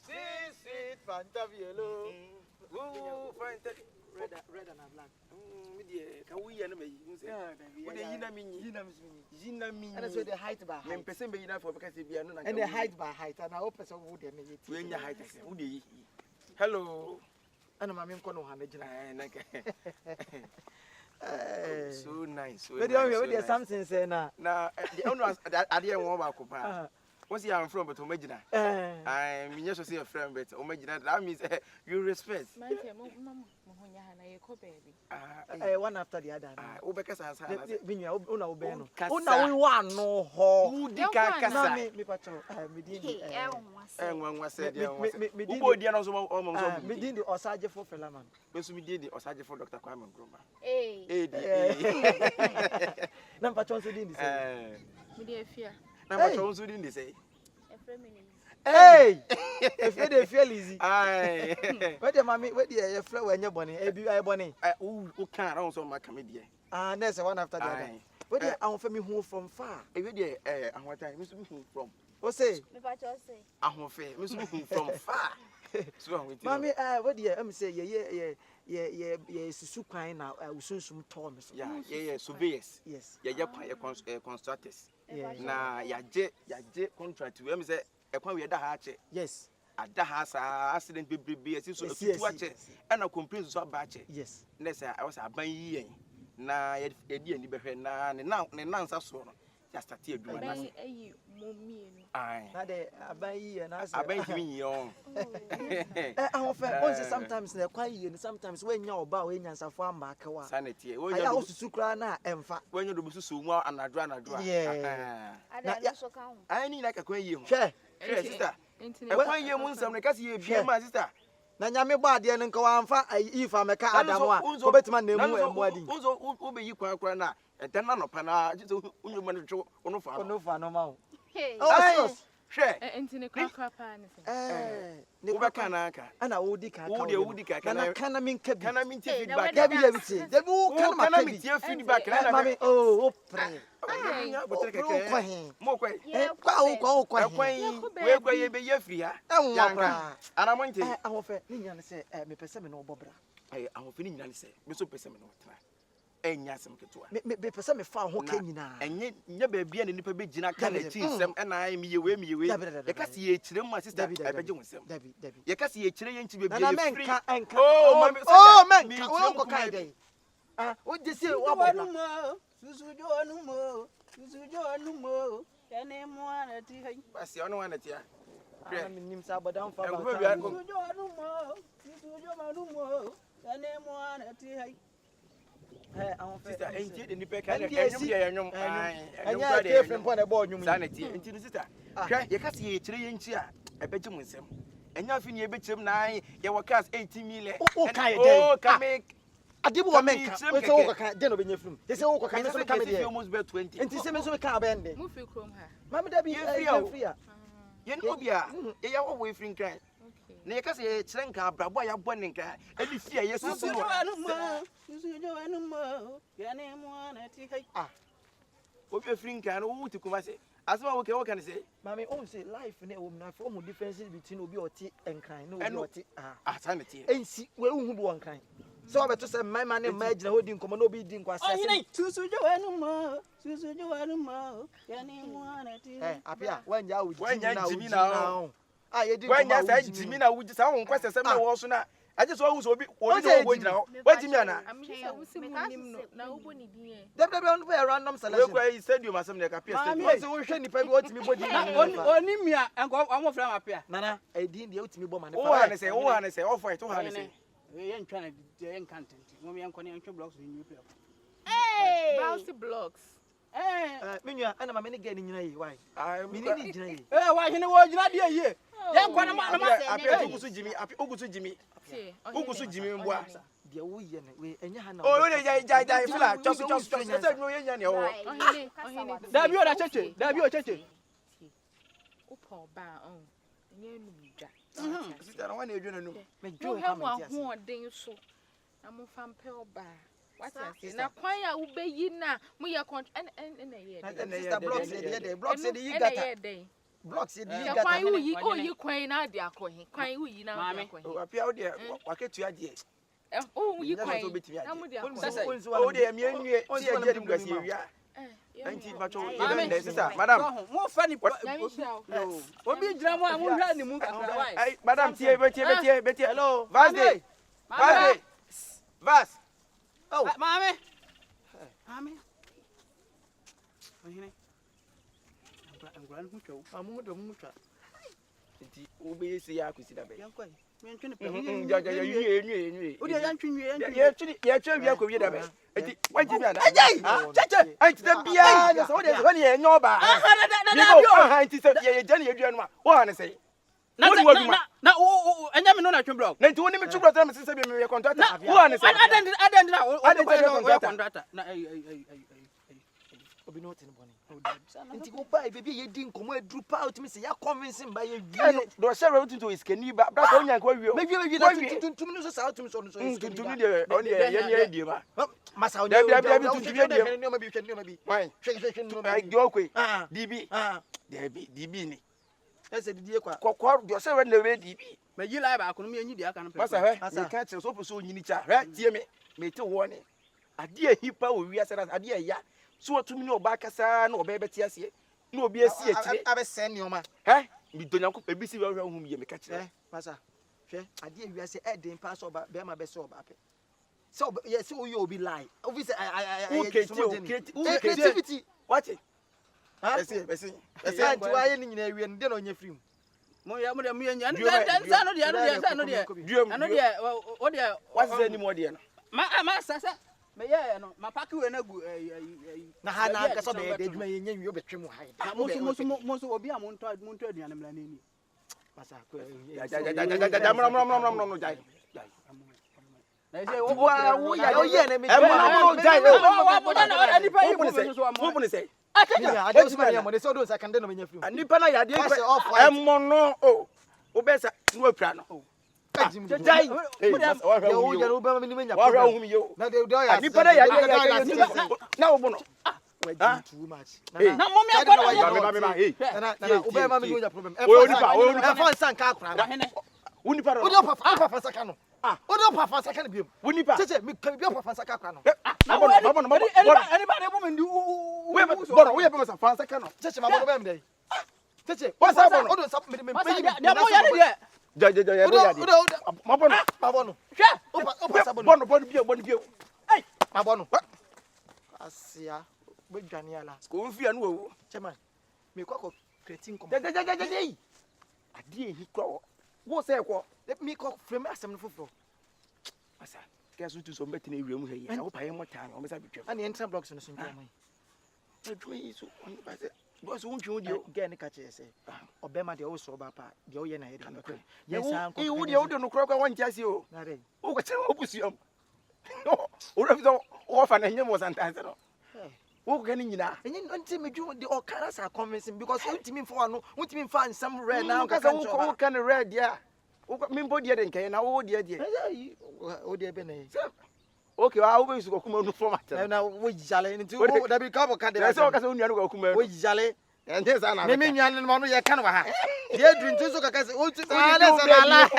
Sweet Fanta yellow. Ooh, fine. Red and black. Can we and me? And that's where the height by height. Person be enough for because if you are not and the height by height, and I hope so wood and when your height is hello. And I'm going to so nice. But you have something say now. Now, the owner I didn't want to occupy. What's your from but Omegina? I'm just a friend, but Omegina, that means you respect. One after the other. Because I said, when you are Unabeno, Una one no ho, Dicka, me patrol, and one was said, me did the Osage for Filaman. Yes, we did the Osage for Dr. Kwame Groma. Number 2 didn't say, me fear. Number 2 didn't say. Hey, if they feel easy. Aye. What the mammy, what the flower when you're bonny, a bonny. Who can't also my comedy? Ah, there's one after that. What the aunt for me who from far? Every day, and what time, Mr. from? What say? I'm from far. So, mammy, what do you say? Yeah, Sukai now, I will soon some Thomas. Yeah, surveyors. Yes, constructors. Na ya je contract we am say ekwan we da ha ache yes ada ha sa accident bebrebe esi so tutu ache e na complain so ba ache yes na say I was aban yi yen na ye di ani behwe na ne nansa so no ya start aduma na say ayi momie no ai na de aban yi yen na say aban kimi yen I say sometimes na ekwan yi sometimes when nya oba we nyansafo amaka wa sanity we nya osusu kra na emfa we nya do bususu mu anadro yeah ada so kan ai ni na ka kwan yi ho hwe sister ekwan yi mu nsam ne ka se ye bia ma sister na nyame ba ade ne nka wa amfa ifa meka adamu a ko betima na emu adi unzo ube yi kwan kra na eden na no pa na unyo ma no two ono fa no ma o oh hwe entine kra pa ne se ne ko ka na aka ana wodi ka kana min feedback da bi kana min feedback na mami oh pre mo kwai kwa we kwa ye be ye free ha yanka ana mo nte ahofe ni nyane se me pese me no obobra ahofe ni nyane se me so pese me no tra enya sem ketua me pese me fa ho ka nyina enye nya ba bia ne nipa be gina ka na chi sem na ai me ye we ye ka se ye kire mu sister e be je wonsem ye ka se ye kire ye nchi be bia ye free oh man wo ko kai dai o je se wo abobra susujo anumo kene mo anati hai basi ono anati a ana nim sa bodan fa ba susujo anumo kene mo anati hai awon sister enje de ni pe ka enyum de enyum anya ke fem po na bo enyum sanity enti no sister hwe ye ka se ye kire ye nchi a ebeje mu nsem enya afi ni ebechirem na ye workers 18 million oh kame adibu wa menka we say wo ka de no benya frum they say wo ka me so ka me dey almost be 20 enti say me so ka abende mu fi krom ha mama da bi free ye no bia ye ya wo we free kran na ye ka say ye kire nka abrabo ya bo ne nka edi fi ye susu no susu anu mo ya ne mo anati hai obi free nka no wo ti kuma say asema wo ka ne say mama o say life na wo na for mu differences between obi oti enkran no obi oti sanity ensi we hu bo enkran so I better say my man imagine holding come no be din kwa assassin susujo anu mo yani mo anati apia wanja ujimi na ye din wanja say jimi na wuji sa won kwese sem na wo so na aje so hu so obi wo jina wo jimi ana na wo boni din e debe on be random selection we kwa stadium asem na kapia stadium we say wo hwe nipa bi wo timi bodi oni mia enko amo fra mapia nana e din de wo timi bo mane wo ha ne say wo fight wo ha ne say we ain't trying to get content. We ain't going to blocks in new people. Hey, bouncy blocks. Minya, and I'm many getting in why? I mean, why you know what you're not here? Young one of my Jimmy, Ugusu Jimmy, Ugusu Jimmy, and what? The way and Yana. Oh, I feel like just that you are church. That you are church. Oh, sister, I want you to know. You have one more thing so. I'm a fan pale bar. What's that? Now, quiet, obey ye now. We are and the blocks said you got a day. blocks the Kwan you kwan na de akwan. Kwan you na akwan. Apia wo de waketu ade. You kwan. Na mu de akwan. O de me anwie ti ade dim gasi awia. Anti macho madam mo fa ni obi gira mo amu hwa ni mu kakra why ai madam tie betie hello vas oh mame ohine angran hu twa amu do mu twa nti obe se ya akusi da be yankwa me ntwe ne pe ya enwie o de ya ntwe ya twa wi akọ wi da be nti wanti mi ana cheche anti da bia na so de so ne enyo ba na nti se ye je ne yedua no ma wo ha ne se na enya me no na twe block na nti woni mi twe block na me se bi me contractor wo ha ne se adan na contractor na obi no tin boni nti go buy baby ye din komo edru pa utimi se ya convince mba ye wie do share we tuntu is kani ba bra ko nyan ko wie me wie na tuntum no so sa utimi so tuntum de on ye die ba masa onye bi tuntum ye die no ma bi hwe why hwe no ai go kwe db db ni ese didie kwa kokor do share we na we db me yi lai ba ko no me enyi di aka no pe masa he me ka tire so poso onyini cha he tie me te wo ni ade ahipa o wi asara ade ya so otumi ni oba kasa na oba beti ase na obi asi etire abe sen nioma he mi do nyanko e bi si we hum ye me ka kire masa hwe ade wi ase e den pa so oba be ma be so oba pe so yes so you obi lie obviously creativity watch it besi anti wa ye ni nyina wi en de no nya free mo ya mo nya sa no de o de what's the name of the no ma sa me ye no ma pack we na gu na ha na ka so be de djuma ye nya wi obetwe mu ha mo so obi a mo nto aduane mla na ni masa ko ja no jai na say wo ya na me jai wa boda na ani pa yi wo ni say ataka ade so ma mo de so do sa kan de no me nya free ani pa na ya de emmo no o obesa no apira no jai yo ya no be ma ni me nya wa hwa hum yo na de ya ani pa na ya de na wo no too much na mo me akodo na ube ma me no nya problem e fa san ka akura woni pa o de papa saka no o de papa saka no bi woni pa cheche mi kan bi papa saka akura no na bo anybody bo me ndi we bono we be ma fa saka no cheche ma bo be me dey cheche wa sa bono o do sa me de mo ya de ja ya de ma bono hwe o pa sa bono bono bio ei ma bono asia be dwane ala ko mfia no wo chema me kwa ko creating kom ja ade ehi kro wo se ko me ko frame asem no foforo asa kesu tu so mbeti na ewiem he ya wo paye mo ta na o mesa betwem ani enter blocks no so ntwa adwo yi so on ba se do so untwe odi o ge ne ka che se obema de wo so ba pa de wo ye na ye de no yes an ko wo de no kro won tiase o na re wo ko che wo busuam o ra fi so wo fa na nyemo santanse no wo ko gani nyina enyi nti medwu de okara sa convincing because ultimate for no ultimate fan some red now ka wo kan red ya wo mimbo de de nkai na wo de o de be na okay wa wo be su ko kuma no format na wo jale nti wo da bi ka bo ka de so ka so nua no ko kuma wo jale ende sa na me nua no no ye kan wa ha ye dru nti so ka ka se o ti ala sa na ala